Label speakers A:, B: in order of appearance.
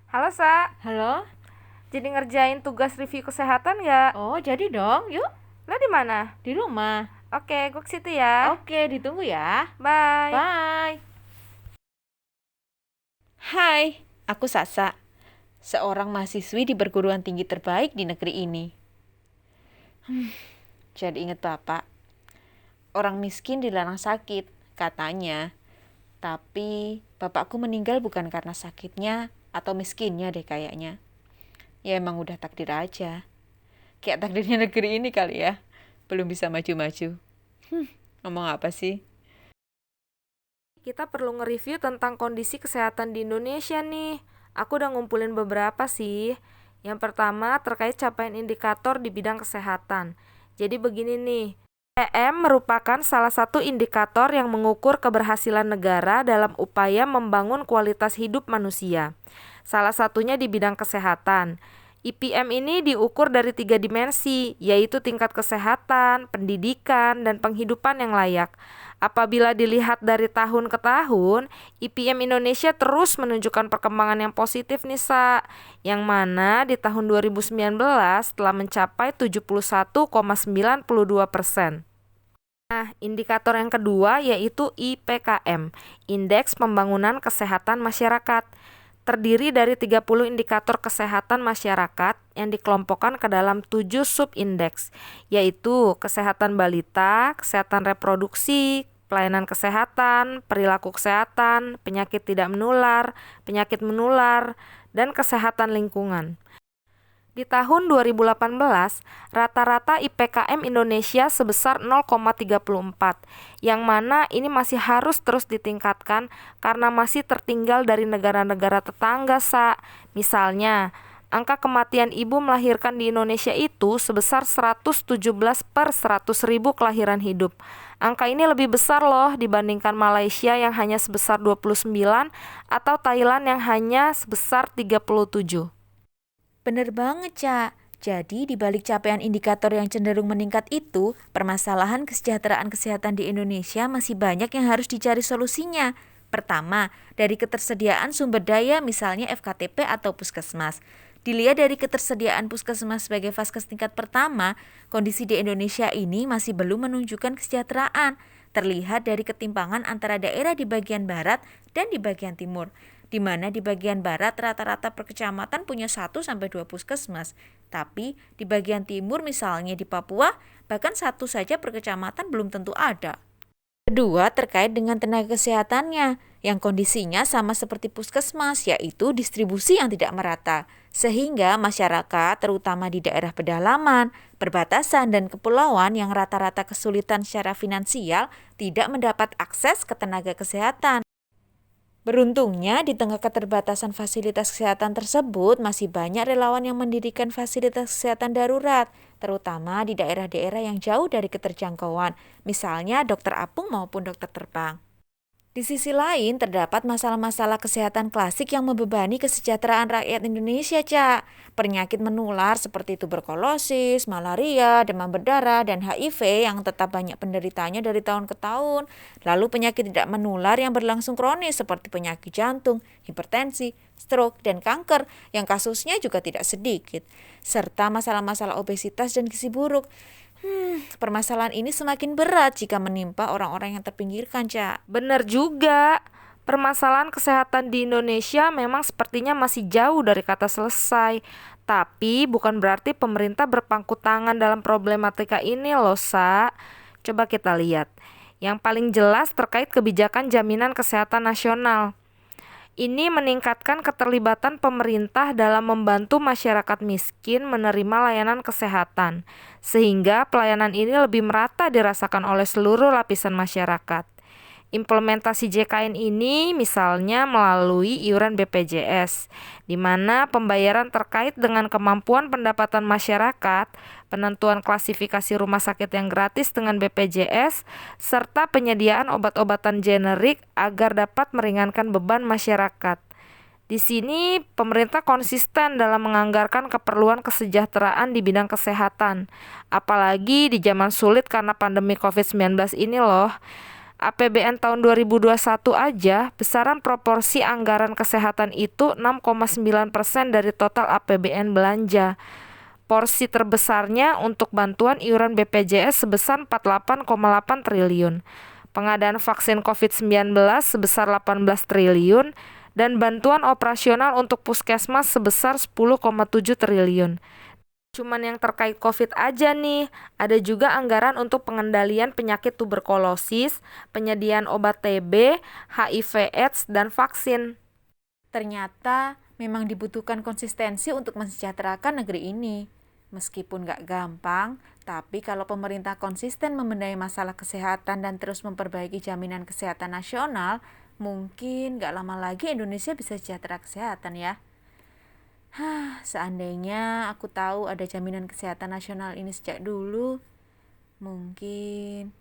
A: Halo, Sa.
B: Halo?
A: Jadi ngerjain tugas review kesehatan nggak?
B: Oh, jadi dong. Yuk,
A: Lo di mana?
B: di rumah.
A: Oke, gue ke situ ya.
B: Oke, ditunggu ya.
A: Bye.
B: Bye. Hai, aku Sasa, seorang mahasiswi di perguruan tinggi terbaik di negeri ini. Jadi ingat Bapak, orang miskin dilarang sakit, katanya. Tapi bapakku meninggal bukan karena sakitnya atau miskinnya deh kayaknya. Ya emang udah takdir aja. Kayak takdirnya negeri ini kali ya. Belum bisa maju-maju. Ngomong apa sih?
A: Kita perlu nge-review tentang kondisi kesehatan di Indonesia nih. Aku udah ngumpulin beberapa sih. Yang pertama terkait capaian indikator di bidang kesehatan. Jadi begini nih. PPM merupakan salah satu indikator yang mengukur keberhasilan negara dalam upaya membangun kualitas hidup manusia. Salah satunya di bidang kesehatan. IPM ini diukur dari 3 dimensi, yaitu tingkat kesehatan, pendidikan, dan penghidupan yang layak. Apabila dilihat dari tahun ke tahun, IPM Indonesia terus menunjukkan perkembangan yang positif nih, Sa. Yang mana di tahun 2019 telah mencapai 71,92%. Nah, indikator yang kedua yaitu IPKM, Indeks Pembangunan Kesehatan Masyarakat. Terdiri dari 30 indikator kesehatan masyarakat yang dikelompokkan ke dalam 7 subindeks, yaitu kesehatan balita, kesehatan reproduksi, pelayanan kesehatan, perilaku kesehatan, penyakit tidak menular, penyakit menular, dan kesehatan lingkungan. Di tahun 2018, rata-rata IPKM Indonesia sebesar 0,34, yang mana ini masih harus terus ditingkatkan karena masih tertinggal dari negara-negara tetangga, Sa. Misalnya, angka kematian ibu melahirkan di Indonesia itu sebesar 117 per 100 ribu kelahiran hidup. Angka ini lebih besar loh dibandingkan Malaysia yang hanya sebesar 29 atau Thailand yang hanya sebesar 37.
B: Bener banget, Ca. Jadi, di balik capaian indikator yang cenderung meningkat itu, permasalahan kesejahteraan kesehatan di Indonesia masih banyak yang harus dicari solusinya. Pertama, dari ketersediaan sumber daya misalnya FKTP atau puskesmas. Dilihat dari ketersediaan puskesmas sebagai vaskes tingkat pertama, kondisi di Indonesia ini masih belum menunjukkan kesejahteraan. Terlihat dari ketimpangan antara daerah di bagian barat dan di bagian timur, di mana di bagian barat rata-rata per kecamatan punya 1 sampai 2 puskesmas. Tapi di bagian timur misalnya di Papua, bahkan 1 saja per kecamatan belum tentu ada. Kedua, terkait dengan tenaga kesehatannya, yang kondisinya sama seperti puskesmas, yaitu distribusi yang tidak merata. Sehingga masyarakat, terutama di daerah pedalaman, perbatasan, dan kepulauan yang rata-rata kesulitan secara finansial, tidak mendapat akses ke tenaga kesehatan. Beruntungnya, di tengah keterbatasan fasilitas kesehatan tersebut, masih banyak relawan yang mendirikan fasilitas kesehatan darurat, terutama di daerah-daerah yang jauh dari keterjangkauan, misalnya dokter apung maupun dokter terbang. Di sisi lain, terdapat masalah-masalah kesehatan klasik yang membebani kesejahteraan rakyat Indonesia, Cak. Penyakit menular seperti tuberkulosis, malaria, demam berdarah, dan HIV yang tetap banyak penderitanya dari tahun ke tahun. Lalu penyakit tidak menular yang berlangsung kronis seperti penyakit jantung, hipertensi, stroke, dan kanker yang kasusnya juga tidak sedikit. Serta masalah-masalah obesitas dan gizi buruk. Permasalahan ini semakin berat jika menimpa orang-orang yang terpinggirkan, Cak.
A: Bener juga. Permasalahan kesehatan di Indonesia memang sepertinya masih jauh dari kata selesai. Tapi bukan berarti pemerintah berpangku tangan dalam problematika ini loh, Sa. Coba kita lihat. Yang paling jelas terkait kebijakan jaminan kesehatan nasional. Ini meningkatkan keterlibatan pemerintah dalam membantu masyarakat miskin menerima layanan kesehatan, sehingga pelayanan ini lebih merata dirasakan oleh seluruh lapisan masyarakat. Implementasi JKN ini misalnya melalui iuran BPJS, di mana pembayaran terkait dengan kemampuan pendapatan masyarakat, penentuan klasifikasi rumah sakit yang gratis dengan BPJS, serta penyediaan obat-obatan generik agar dapat meringankan beban masyarakat. Di sini pemerintah konsisten dalam menganggarkan keperluan kesejahteraan di bidang kesehatan, apalagi di zaman sulit karena pandemi COVID-19 ini loh. APBN tahun 2021 aja, besaran proporsi anggaran kesehatan itu 6,9% dari total APBN belanja. Porsi terbesarnya untuk bantuan iuran BPJS sebesar 48,8 triliun. Pengadaan vaksin COVID-19 sebesar 18 triliun dan bantuan operasional untuk puskesmas sebesar 10,7 triliun. Cuman yang terkait COVID aja nih, ada juga anggaran untuk pengendalian penyakit tuberkulosis, penyediaan obat TB, HIV/AIDS, dan vaksin.
B: Ternyata memang dibutuhkan konsistensi untuk mensejahterakan negeri ini. Meskipun gak gampang, tapi kalau pemerintah konsisten membenahi masalah kesehatan dan terus memperbaiki jaminan kesehatan nasional, mungkin gak lama lagi Indonesia bisa sejahtera kesehatan ya. Seandainya aku tahu ada jaminan kesehatan nasional ini sejak dulu, mungkin